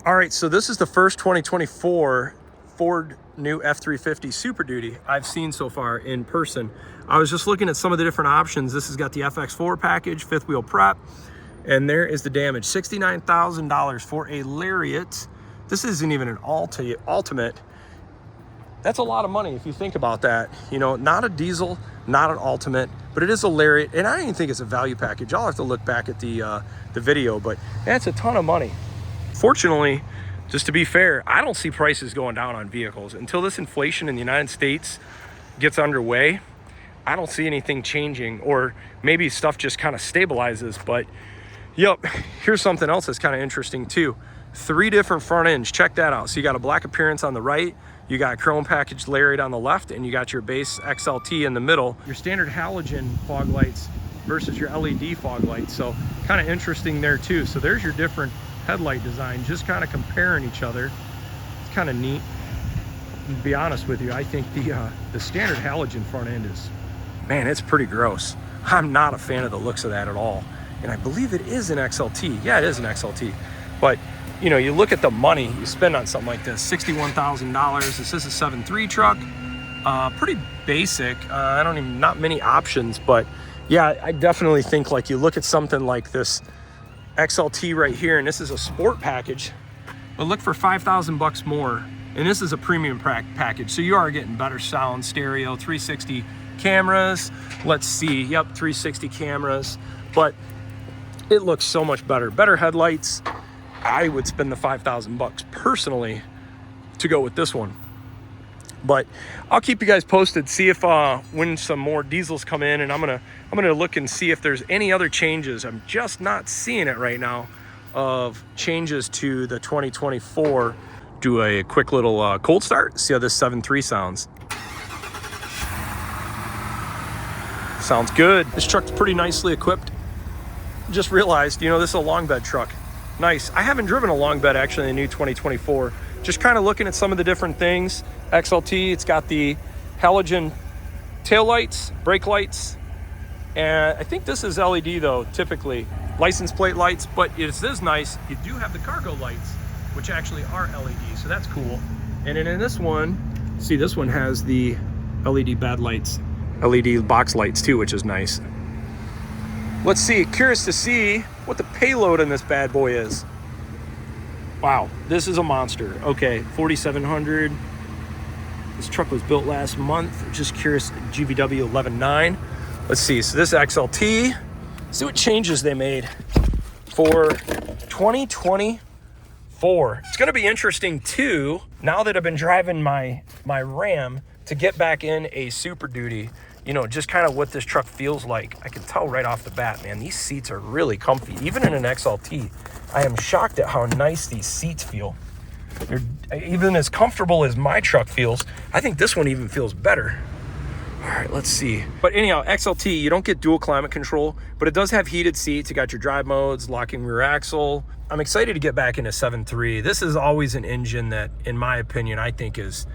All right, so this is the first 2024 Ford new F-350 Superduty I've seen so far in person. I was just looking at some of the different options. This has got the FX4 package, fifth wheel prep, and there is the damage. $69,000 for a Lariat. This isn't even an Ultimate. That's a lot of money if you think about that. You know, not a diesel, not an Ultimate, but it is a Lariat, and I don't even think it's a value package. I'll have to look back at the video, but that's a ton of money. Fortunately, just to be fair, I don't see prices going down on vehicles. Until this inflation in the United States gets underway, I don't see anything changing, or maybe stuff just kind of stabilizes. But yep, here's something else that's kind of interesting too. 3 different front ends, check that out. So you got a black appearance on the right, you got a chrome packaged Lariat on the left, and you got your base XLT in the middle. Your standard halogen fog lights versus your LED fog lights. So kind of interesting there too. So there's your different headlight design, just kind of comparing each other. It's kind of neat. To be honest with you, I think the standard halogen front end is, man, it's pretty gross. I'm not a fan of the looks of that at all. And I believe it is an XLT. Yeah, it is an XLT. But you know, you look at the money you spend on something like this, $61,000. This is a 7.3 truck. Pretty basic. Not many options, but yeah, I definitely think like you look at something like this XLT right here, and this is a sport package, but look for 5,000 bucks more, and this is a premium package, so you are getting better sound, stereo, 360 cameras. Let's see, yep, 360 cameras, but it looks so much better headlights. I would spend the 5,000 bucks personally to go with this one, but I'll keep you guys posted, see if when some more diesels come in, and I'm gonna look and see if there's any other changes. I'm just not seeing it right now of changes to the 2024. Do a quick little cold start, see how this 7.3 sounds. Sounds good. This truck's pretty nicely equipped. Just realized, you know, this is a long bed truck. Nice. I haven't driven a long bed actually in the new 2024. Just kind of looking at some of the different things. XLT, it's got the halogen tail lights, brake lights, and I think this is LED though, typically. License plate lights, but it is nice. You do have the cargo lights, which actually are LED, so that's cool. And then in this one, see, this one has the LED bed lights, LED box lights too, which is nice. Let's see, curious to see what the payload in this bad boy is. Wow, this is a monster. Okay, 4,700. This truck was built last month. Just curious, GVW 11.9. Let's see, so this XLT, see what changes they made for 2024. It's gonna be interesting too, now that I've been driving my Ram, to get back in a Super Duty. You know, just kind of what this truck feels like. I can tell right off the bat, man, these seats are really comfy. Even in an XLT, I am shocked at how nice these seats feel. They're even as comfortable as my truck feels. I think this one even feels better. All right, let's see. But anyhow, XLT, you don't get dual climate control, but it does have heated seats. You got your drive modes, locking rear axle. I'm excited to get back into 7.3. This is always an engine that, in my opinion, I think this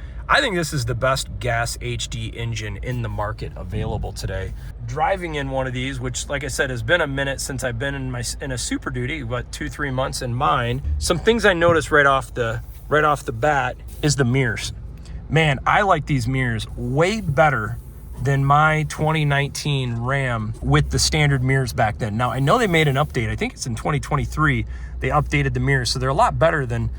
is the best gas HD engine in the market available today. Driving in one of these, which like I said, has been a minute since I've been in a Super Duty, but 2-3 months in mine. Some things I noticed right off the bat is the mirrors. Man, I like these mirrors way better than my 2019 Ram with the standard mirrors back then. Now, I know they made an update. I think it's in 2023. They updated the mirrors, so they're a lot better than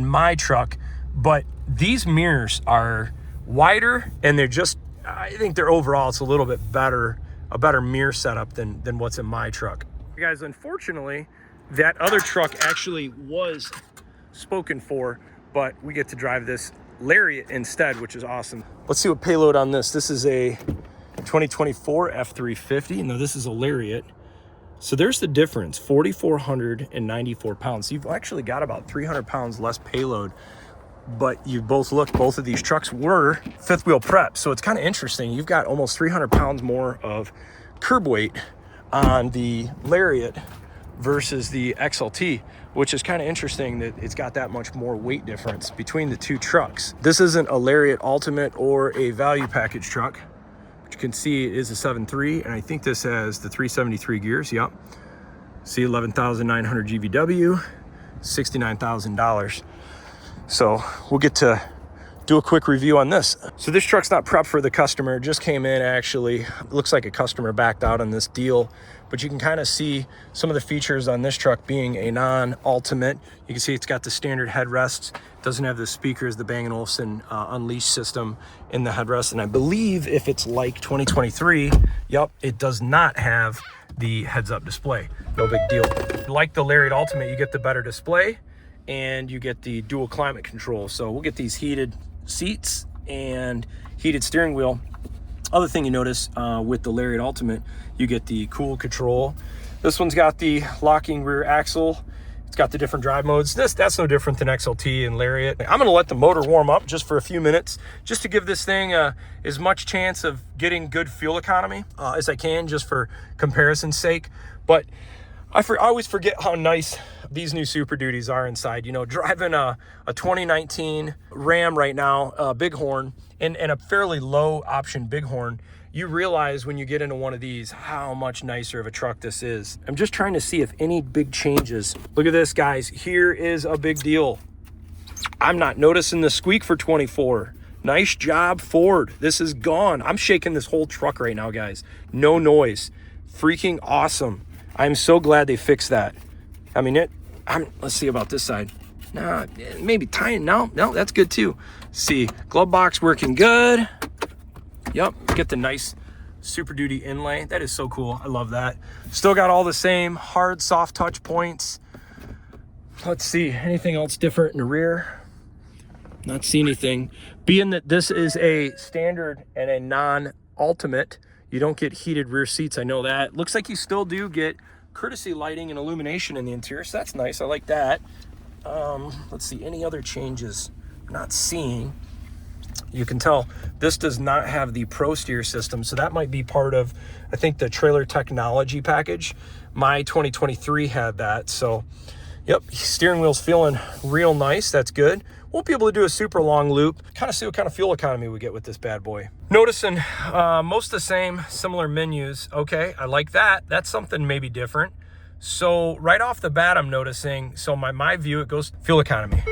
my truck. But these mirrors are wider, and they're just, I think they're overall, it's a little bit better, a better mirror setup than what's in my truck. Guys, unfortunately, that other truck actually was spoken for, but we get to drive this Lariat instead, which is awesome. Let's see what payload on this. This is a 2024 F-350. No, this is a Lariat. So there's the difference, 4,494 pounds. So you've actually got about 300 pounds less payload. But you both of these trucks were fifth wheel prep. So it's kind of interesting. You've got almost 300 pounds more of curb weight on the Lariat versus the XLT, which is kind of interesting that it's got that much more weight difference between the two trucks. This isn't a Lariat Ultimate or a value package truck. But you can see it is a 7.3, and I think this has the 373 gears. Yep. See, 11,900 GVW. $69,000. So we'll get to do a quick review on this. So this truck's not prepped for the customer. It just came in actually. It looks like a customer backed out on this deal, but you can kind of see some of the features on this truck being a non-ultimate. You can see it's got the standard headrests. It doesn't have the speakers, the Bang & Olufsen Unleashed system in the headrest. And I believe if it's like 2023, yep, it does not have the heads-up display. No big deal. Like the Lariat Ultimate, you get the better display and you get the dual climate control. So we'll get these heated seats and heated steering wheel. Other thing you notice with the Lariat Ultimate, you get the cool control. This one's got the locking rear axle. It's got the different drive modes. That's no different than XLT and Lariat. I'm gonna let the motor warm up just for a few minutes, just to give this thing as much chance of getting good fuel economy as I can, just for comparison's sake. But I always forget how nice these new Super Duties are inside. You know, driving a 2019 Ram right now, Bighorn, and a fairly low option Bighorn, you realize when you get into one of these how much nicer of a truck this is. I'm just trying to see if any big changes. Look at this, guys. Here is a big deal. I'm not noticing the squeak for 24. Nice job, Ford. This is gone. I'm shaking this whole truck right now, guys. No noise. Freaking awesome. I'm so glad they fixed that. I mean, let's see about this side. Nah, maybe tying. No, that's good too. See, glove box working good. Yep, get the nice Super Duty inlay. That is so cool. I love that. Still got all the same hard, soft touch points. Let's see, anything else different in the rear? Not see anything. Being that this is a standard and a non-ultimate, you don't get heated rear seats. I know that. Looks like you still do get courtesy lighting and illumination in the interior, so that's nice. I like that. Let's see, any other changes? Not seeing. You can tell this does not have the Pro Steer system, so that might be part of, I think, the trailer technology package. My 2023 had that, so yep, steering wheel's feeling real nice. That's good. Won't be able to do a super long loop. Kind of see what kind of fuel economy we get with this bad boy. Noticing most the same, similar menus. Okay, I like that. That's something maybe different. So right off the bat, I'm noticing, so my view, it goes fuel economy.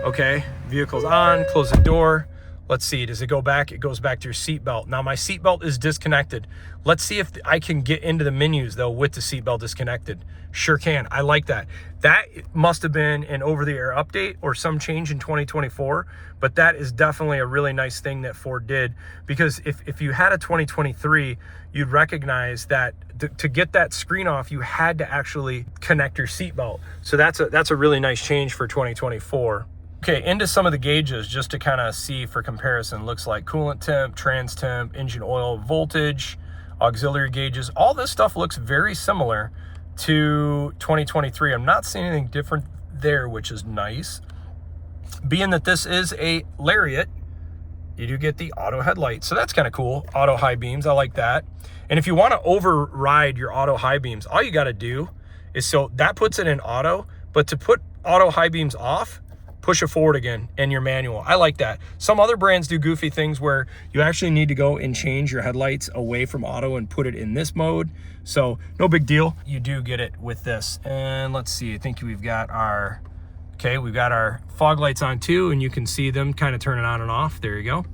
Okay, vehicle's on, close the door. Let's see, does it go back? It goes back to your seatbelt. Now my seatbelt is disconnected. Let's see if I can get into the menus though with the seatbelt disconnected. Sure can, I like that. That must have been an over-the-air update or some change in 2024, but that is definitely a really nice thing that Ford did, because if you had a 2023, you'd recognize that to get that screen off, you had to actually connect your seatbelt. So that's a really nice change for 2024. Okay, into some of the gauges just to kind of see for comparison. Looks like coolant temp, trans temp, engine oil voltage, auxiliary gauges. All this stuff looks very similar to 2023. I'm not seeing anything different there, which is nice. Being that this is a Lariat, you do get the auto headlights, so that's kind of cool. Auto high beams, I like that. And if you want to override your auto high beams, all you got to do is, so that puts it in auto, but to put auto high beams off, push it forward again in your manual. I like that. Some other brands do goofy things where you actually need to go and change your headlights away from auto and put it in this mode. So no big deal. You do get it with this. And let's see, I think we've got our, okay, we've got our fog lights on too, and you can see them kind of turning on and off. There you go.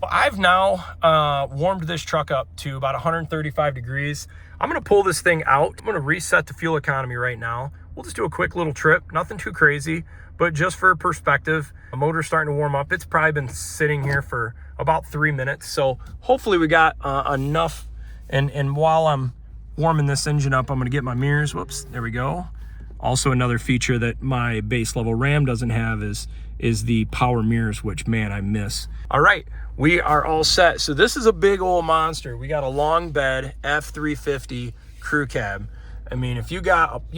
I've now warmed this truck up to about 135 degrees. I'm gonna pull this thing out. I'm gonna reset the fuel economy right now. We'll just do a quick little trip, nothing too crazy, but just for perspective, the motor's starting to warm up. It's probably been sitting here for about 3 minutes. So hopefully we got enough. And while I'm warming this engine up, I'm gonna get my mirrors. Whoops, there we go. Also another feature that my base level Ram doesn't have is the power mirrors, which man, I miss. All right, we are all set. So this is a big old monster. We got a long bed F-350 crew cab. I mean, if you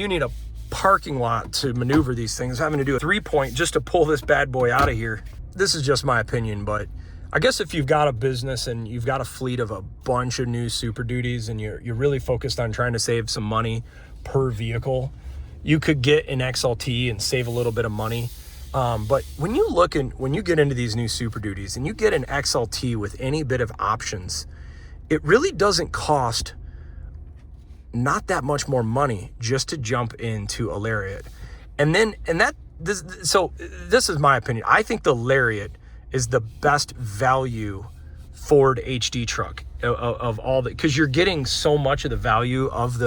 need a parking lot to maneuver these things, having to do a 3-point just to pull this bad boy out of here. This is just my opinion, but I guess if you've got a business and you've got a fleet of a bunch of new Super Duties and you're really focused on trying to save some money per vehicle, you could get an XLT and save a little bit of money. But when you get into these new Super Duties and you get an XLT with any bit of options, it really doesn't cost not that much more money just to jump into a Lariat. This is my opinion. I think the Lariat is the best value Ford HD truck of all the, because you're getting so much of the value of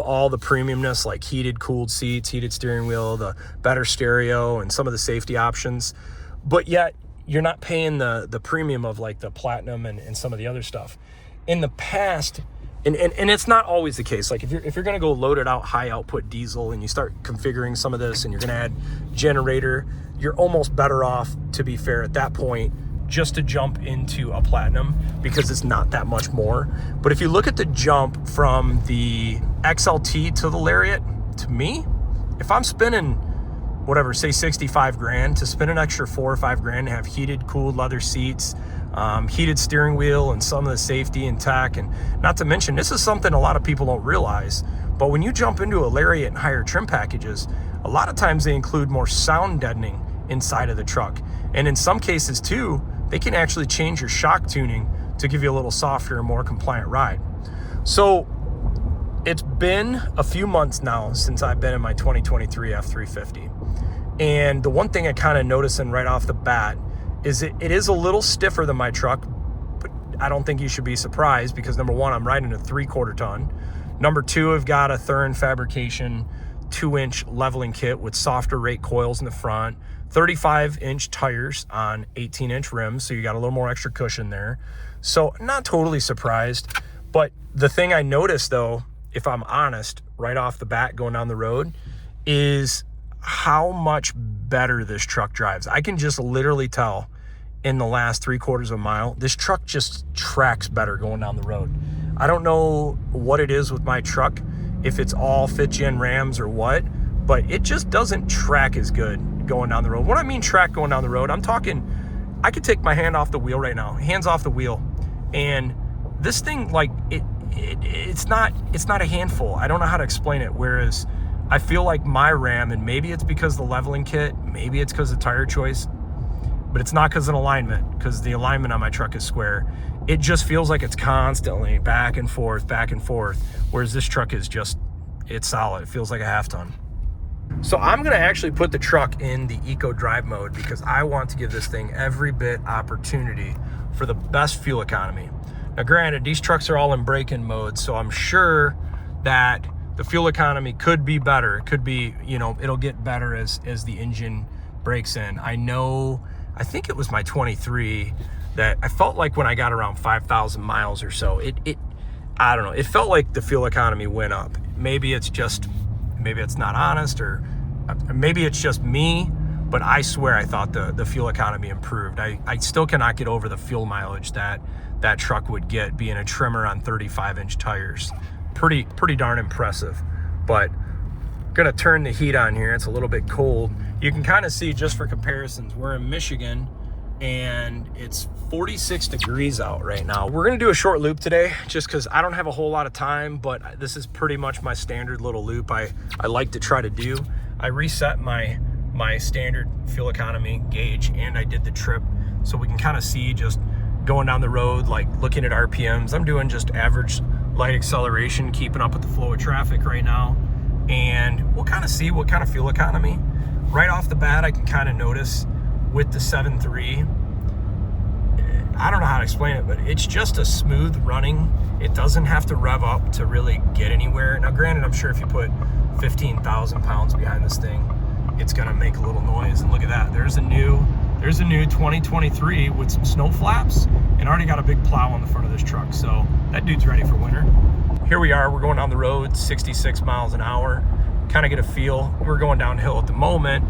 all the premiumness, like heated, cooled seats, heated steering wheel, the better stereo, and some of the safety options. But yet you're not paying the premium of like the Platinum and some of the other stuff. In the past, and it's not always the case. Like if you're going to go loaded out high output diesel and you start configuring some of this and you're going to add generator, you're almost better off, to be fair, at that point, just to jump into a Platinum, because it's not that much more. But if you look at the jump from the XLT to the Lariat, to me, if I'm spending whatever, say 65 grand, to spend an extra 4 or 5 grand to have heated, cooled leather seats, heated steering wheel, and some of the safety and tech, and not to mention, this is something a lot of people don't realize, but when you jump into a Lariat and higher trim packages, a lot of times they include more sound deadening inside of the truck. And in some cases too, they can actually change your shock tuning to give you a little softer and more compliant ride. So it's been a few months now since I've been in my 2023 F-350. And the one thing I kind of noticing right off the bat is it is a little stiffer than my truck, but I don't think you should be surprised, because number one, I'm riding a 3/4 ton. Number two, I've got a Thurin fabrication 2-inch leveling kit with softer rate coils in the front, 35-inch tires on 18-inch rims, so you got a little more extra cushion there. So not totally surprised, but the thing I noticed though, if I'm honest, right off the bat going down the road, is how much better this truck drives. I can just literally tell in the last 3/4 of a mile, this truck just tracks better going down the road. I don't know what it is with my truck, if it's all 5th-gen Rams or what, but it just doesn't track as good going down the road. When I mean track going down the road, I'm talking, I could take my hand off the wheel right now, hands off the wheel, and this thing, like, it's not a handful. I don't know how to explain it. Whereas I feel like my Ram, and maybe it's because of the leveling kit, maybe it's because of tire choice, but it's not because of alignment, because the alignment on my truck is square. It just feels like it's constantly back and forth, whereas this truck is just, it's solid. It feels like a half ton. So I'm gonna actually put the truck in the eco drive mode, because I want to give this thing every bit opportunity for the best fuel economy. Now granted, these trucks are all in break-in mode, so I'm sure that the fuel economy could be better. It could be, you know, it'll get better as the engine breaks in. I think it was my 23 that I felt like when I got around 5,000 miles or so, I don't know, it felt like the fuel economy went up. Maybe it's not honest, or maybe it's just me, but I swear I thought the fuel economy improved. I still cannot get over the fuel mileage that truck would get being a trimmer on 35-inch tires. Pretty darn impressive. But gonna turn the heat on here. It's a little bit cold. You can kind of see, just for comparisons, we're in Michigan and it's 46 degrees out right now. We're gonna do a short loop today just because I don't have a whole lot of time, but this is pretty much my standard little loop I like to try to do. I reset my standard fuel economy gauge, and I did the trip so we can kind of see, just going down the road, like looking at RPMs. I'm doing just average light acceleration, keeping up with the flow of traffic right now, and we'll kind of see what kind of fuel economy. Right off the bat, I can kind of notice with the 7.3, I don't know how to explain it, but it's just a smooth running. It doesn't have to rev up to really get anywhere. Now granted, I'm sure if you put 15,000 pounds behind this thing, it's gonna make a little noise. And look at that, there's a new 2023 with some snow flaps, and already got a big plow on the front of this truck, so that dude's ready for winter. Here we are, we're going down the road 66 miles an hour. Kind of get a feel. We're going downhill at the moment.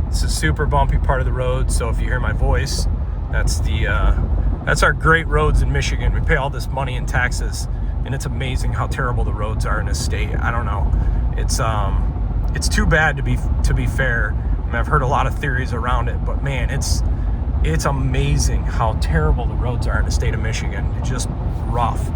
It's a super bumpy part of the road, so if you hear my voice, that's our great roads in Michigan. We pay all this money in taxes, and it's amazing how terrible the roads are in this state. I don't know, it's too bad to be fair. I mean, I've heard a lot of theories around it, but man, it's amazing how terrible the roads are in the state of Michigan. It's just rough.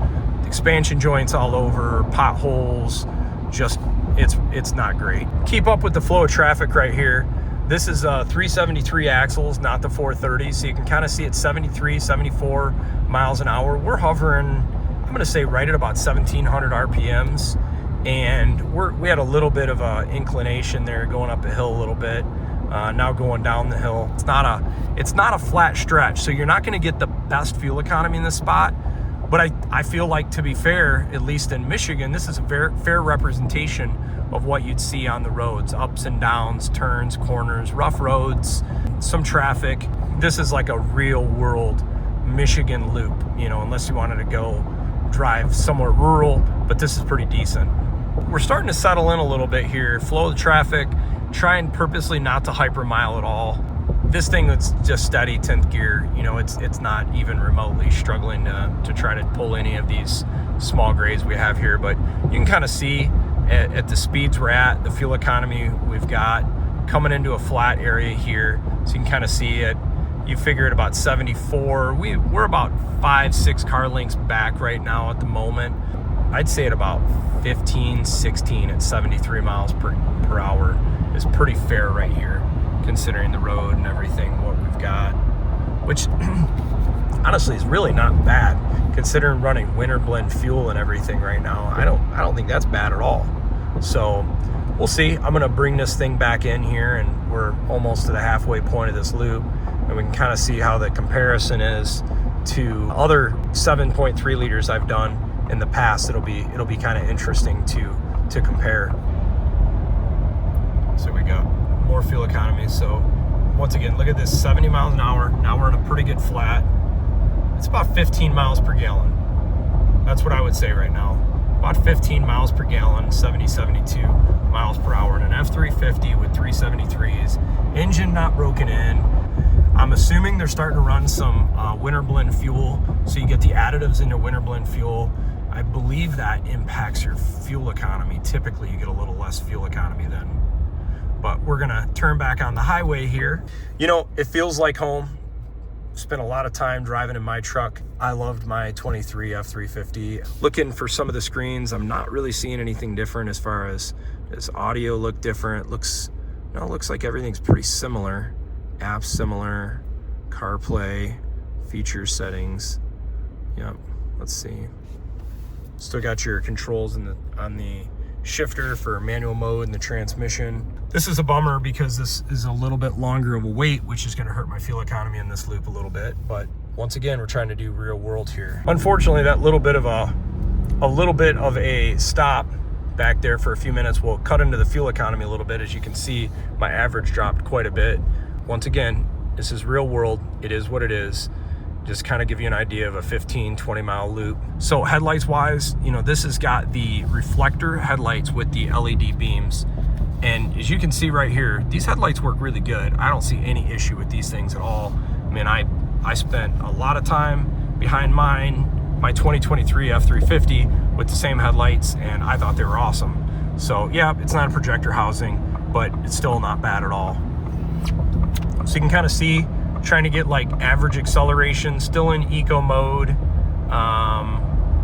Expansion joints all over, potholes, just it's not great. Keep up with the flow of traffic right here. This is 373 axles, not the 430, so you can kind of see it 73, 74 miles an hour. We're hovering, I'm gonna say, right at about 1,700 RPMs, and we had a little bit of a inclination there, going up a hill a little bit. Now going down the hill. It's not a flat stretch, so you're not going to get the best fuel economy in this spot. But I feel like, to be fair, at least in Michigan, this is a very fair representation of what you'd see on the roads: ups and downs, turns, corners, rough roads, some traffic. This is like a real world Michigan loop, unless you wanted to go drive somewhere rural, but this is pretty decent. We're starting to settle in a little bit here, flow of traffic, trying purposely not to hypermile at all. This thing that's just steady 10th gear, it's not even remotely struggling to try to pull any of these small grades we have here, but you can kind of see at the speeds we're at, the fuel economy we've got coming into a flat area here, so you can kind of see it. You figure at about 74. We're about 5-6 car lengths back right now at the moment. I'd say at about 15, 16 at 73 miles per hour is pretty fair right here, considering the road and everything, what we've got, which honestly is really not bad considering running winter blend fuel and everything right now. I don't think that's bad at all. So we'll see. I'm going to bring this thing back in here, and we're almost to the halfway point of this loop, and we can kind of see how the comparison is to other 7.3 liters I've done in the past. It'll be kind of interesting to compare. So we got more fuel economy. So once again, look at this, 70 miles an hour. Now we're in a pretty good flat. It's about 15 miles per gallon. That's what I would say right now. About 15 miles per gallon, 72 miles per hour in an F-350 with 373s. Engine not broken in. I'm assuming they're starting to run some winter blend fuel, so you get the additives into winter blend fuel. I believe that impacts your fuel economy. Typically, you get a little less fuel economy then. But we're gonna turn back on the highway here. It feels like home. Spent a lot of time driving in my truck. I loved my 23 F-350. Looking for some of the screens, I'm not really seeing anything different as far as audio look different. Looks like everything's pretty similar. Apps similar, CarPlay, feature settings. Yep, let's see. Still got your controls on the shifter for manual mode and the transmission. This is a bummer because this is a little bit longer of a wait, which is going to hurt my fuel economy in this loop a little bit. But once again, we're trying to do real world here. Unfortunately, that little bit of a stop back there for a few minutes will cut into the fuel economy a little bit. As you can see, my average dropped quite a bit. Once again, this is real world. It is what it is. Just kind of give you an idea of a 15-20 mile loop. So headlights wise, this has got the reflector headlights with the LED beams. And as you can see right here, these headlights work really good. I don't see any issue with these things at all. I mean, I spent a lot of time behind my 2023 F-350 with the same headlights, and I thought they were awesome. So yeah, it's not a projector housing, but it's still not bad at all. So you can kind of see, trying to get like average acceleration, still in eco mode,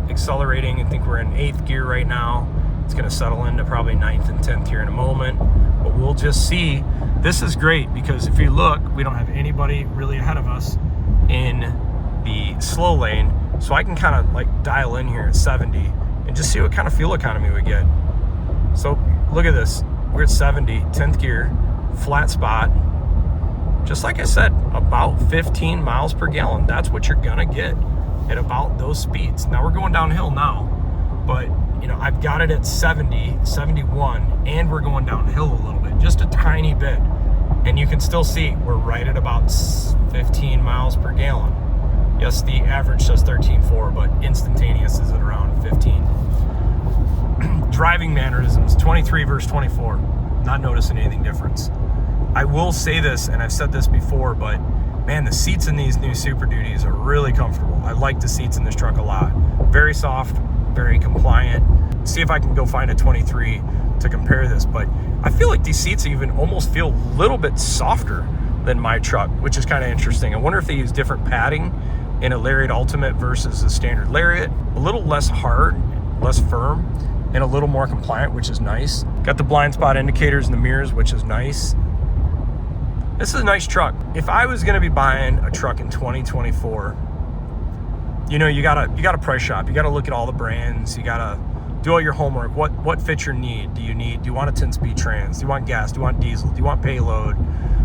accelerating. I think we're in 8th gear right now. It's going to settle into probably 9th and 10th here in a moment, but we'll just see. This is great because if you look, we don't have anybody really ahead of us in the slow lane, so I can kind of like dial in here at 70 and just see what kind of fuel economy we get. So look at this, we're at 70, 10th gear, flat spot. Just like I said, about 15 miles per gallon. That's what you're gonna get at about those speeds. Now we're going downhill now, but I've got it at 70, 71, and we're going downhill a little bit, just a tiny bit. And you can still see we're right at about 15 miles per gallon. Yes, the average says 13.4, but instantaneous is at around 15. Driving mannerisms, 23 versus 24. Not noticing anything difference. I will say this, and I've said this before, but man, the seats in these new Super Duties are really comfortable. I like the seats in this truck a lot. Very soft, very compliant. See if I can go find a 23 to compare this, but I feel like these seats even almost feel a little bit softer than my truck, which is kind of interesting. I wonder if they use different padding in a Lariat Ultimate versus the standard Lariat. A little less hard, less firm, and a little more compliant, which is nice. Got the blind spot indicators in the mirrors, which is nice. This is a nice truck. If I was gonna be buying a truck in 2024, you gotta price shop. You gotta look at all the brands. You gotta do all your homework. What fits your need? Do you want a 10-speed trans? Do you want gas? Do you want diesel? Do you want payload?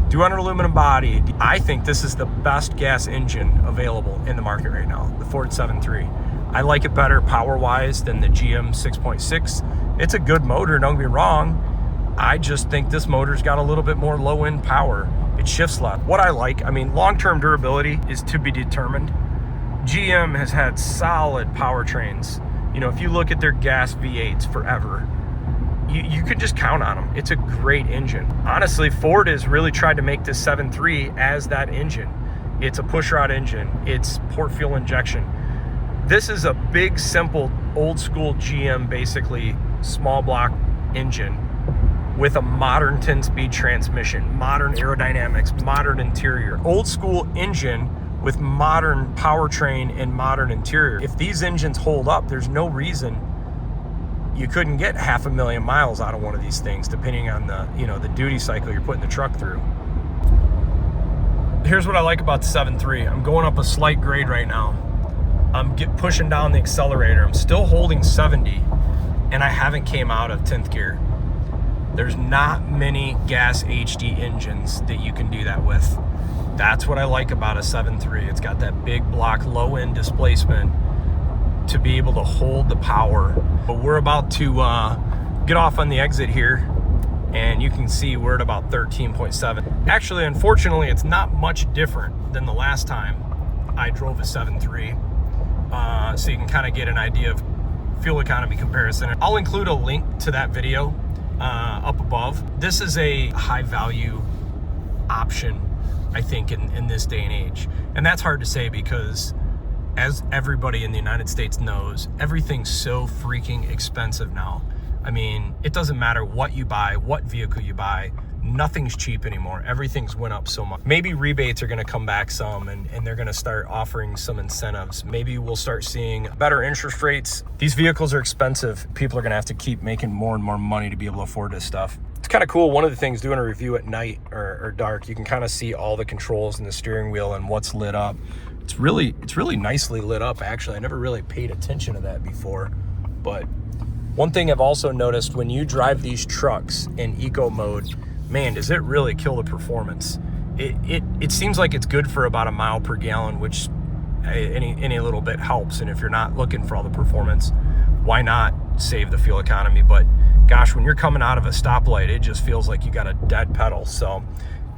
Do you want an aluminum body? I think this is the best gas engine available in the market right now, the Ford 7.3. I like it better power-wise than the GM 6.6. It's a good motor, don't get me wrong. I just think this motor's got a little bit more low-end power. It shifts less. What I like, I mean, long-term durability is to be determined. GM has had solid powertrains. You know, if you look at their gas V8s forever, you could just count on them. It's a great engine. Honestly, Ford has really tried to make this 7.3 as that engine. It's a pushrod engine. It's port fuel injection. This is a big, simple, old school GM, basically small block engine with a modern 10-speed transmission, modern aerodynamics, modern interior. Old school engine with modern powertrain and modern interior. If these engines hold up, there's no reason you couldn't get 500,000 miles out of one of these things, depending on the, you know, the duty cycle you're putting the truck through. Here's what I like about the 7.3. I'm going up a slight grade right now. I'm pushing down the accelerator. I'm still holding 70, and I haven't came out of 10th gear. There's not many gas HD engines that you can do that with. That's what I like about a 7.3. It's got that big block low end displacement to be able to hold the power. But we're about to get off on the exit here, and you can see we're at about 13.7. Actually, unfortunately, it's not much different than the last time I drove a 7.3. So you can kind of get an idea of fuel economy comparison. I'll include a link to that video up above. This is a high value option, I think, in this day and age. And that's hard to say because, as everybody in the United States knows, everything's so freaking expensive now. I mean, it doesn't matter what you buy, what vehicle you buy, nothing's cheap anymore. Everything's went up so much. Maybe rebates are gonna come back some, and they're gonna start offering some incentives. Maybe we'll start seeing better interest rates. These vehicles are expensive. People are gonna have to keep making more and more money to be able to afford this stuff. It's kind of cool. One of the things, doing a review at night or dark, you can kind of see all the controls in the steering wheel and what's lit up. It's really nicely lit up, actually. I never really paid attention to that before. But one thing I've also noticed, when you drive these trucks in eco mode, man, does it really kill the performance. It seems like it's good for about 1 mile per gallon, which any little bit helps. And if you're not looking for all the performance, why not save the fuel economy? But gosh, when you're coming out of a stoplight, it just feels like you got a dead pedal. So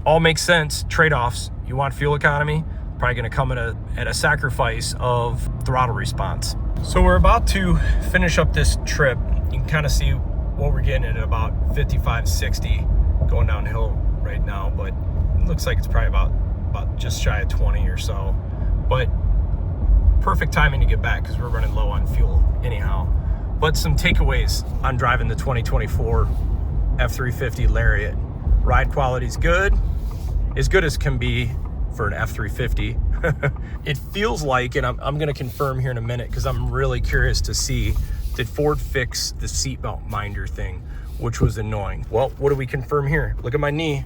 all makes sense. Trade-offs. You want fuel economy, probably going to come at a sacrifice of throttle response. So we're about to finish up this trip. You can kind of see what we're getting at about 55, 60 going downhill right now, but it looks like it's probably about just shy of 20 or so. But perfect timing to get back because we're running low on fuel anyhow. But some takeaways on driving the 2024 F-350 Lariat. Ride quality is good as can be for an F-350. It feels like, and I'm going to confirm here in a minute because I'm really curious to see, did Ford fix the seatbelt minder thing, which was annoying? Well, what do we confirm here? Look at my knee.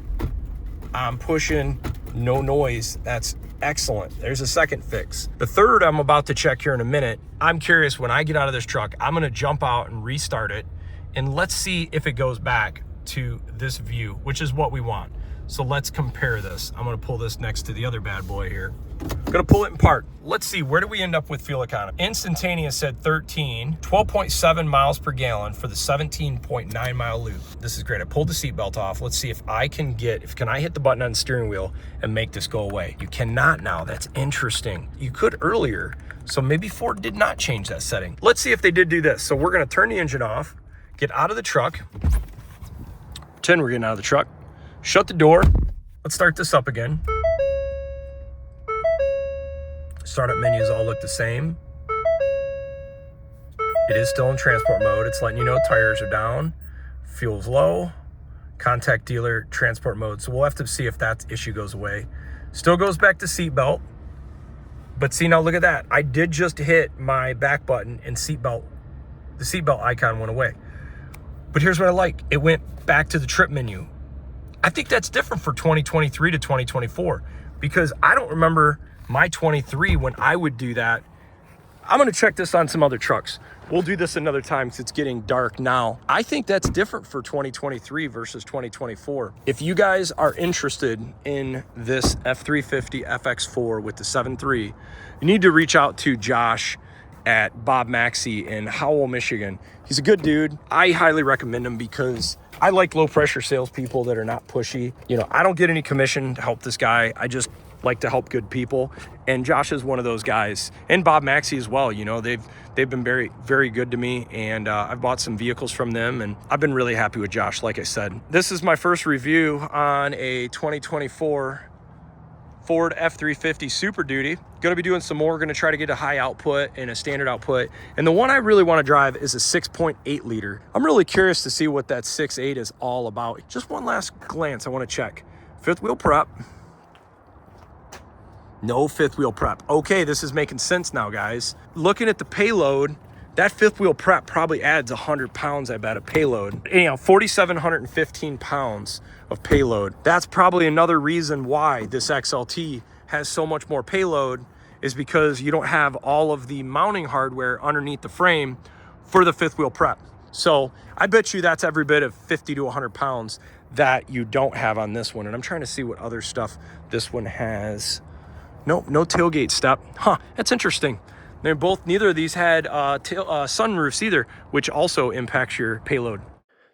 I'm pushing, no noise. That's excellent. There's a second fix. The third I'm about to check here in a minute. I'm curious, when I get out of this truck, I'm going to jump out and restart it, and let's see if it goes back to this view, which is what we want. So let's compare this. I'm going to pull this next to the other bad boy here. I'm going to pull it in park. Let's see, where do we end up with fuel economy? Instantaneous said 12.7 miles per gallon for the 17.9 mile loop. This is great. I pulled the seatbelt off. Let's see if I can can I hit the button on the steering wheel and make this go away? You cannot now. That's interesting. You could earlier. So maybe Ford did not change that setting. Let's see if they did do this. So we're going to turn the engine off, get out of the truck, pretend we're getting out of the truck, shut the door. Let's start this up again. Startup menus all look the same. It is still in transport mode. It's letting you know tires are down, fuel's low, contact dealer, transport mode. So we'll have to see if that issue goes away. Still goes back to seatbelt. But see, now look at that. I did just hit my back button and the seatbelt icon went away. But here's what I like. It went back to the trip menu. I think that's different for 2023 to 2024 because I don't remember my 23 when I would do that. I'm gonna check this on some other trucks. We'll do this another time because it's getting dark now. I think that's different for 2023 versus 2024. If you guys are interested in this F-350 FX4 with the 7.3, you need to reach out to Josh at Bob Maxey in Howell, Michigan. He's a good dude. I highly recommend him because I like low pressure salespeople that are not pushy. You know, I don't get any commission to help this guy. I just like to help good people. And Josh is one of those guys, and Bob Maxey as well. You know, they've been very, very good to me, and I've bought some vehicles from them, and I've been really happy with Josh, like I said. This is my first review on a 2024 Ford F-350 Superduty. Going to be doing some more. Going to try to get a high output and a standard output. And the one I really want to drive is a 6.8 liter. I'm really curious to see what that 6.8 is all about. Just one last glance. I want to check. Fifth wheel prep. No fifth wheel prep. Okay, this is making sense now, guys. Looking at the payload, that fifth wheel prep probably adds 100 pounds, I bet, of payload. Anyhow, 4,715 pounds of payload. That's probably another reason why this XLT has so much more payload, is because you don't have all of the mounting hardware underneath the frame for the fifth wheel prep. So I bet you that's every bit of 50 to 100 pounds that you don't have on this one. And I'm trying to see what other stuff this one has. Nope, no tailgate step. Huh, that's interesting. They're both, neither of these had sunroofs either, which also impacts your payload.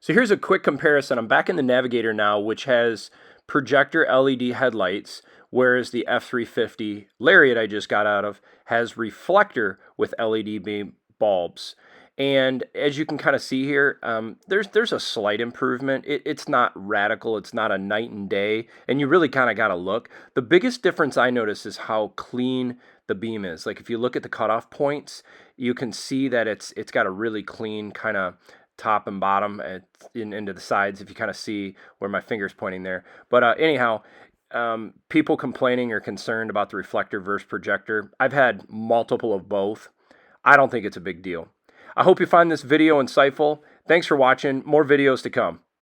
So here's a quick comparison. I'm back in the Navigator now, which has projector LED headlights, whereas the F-350 Lariat I just got out of has reflector with LED beam bulbs. And as you can kind of see here, there's a slight improvement. It's not radical. It's not a night and day. And you really kind of got to look. The biggest difference I notice is how clean the beam is. Like if you look at the cutoff points, you can see that it's got a really clean kind of top and bottom into the sides, if you kind of see where my finger's pointing there. But anyhow, people complaining or concerned about the reflector versus projector. I've had multiple of both. I don't think it's a big deal. I hope you find this video insightful. Thanks for watching. More videos to come.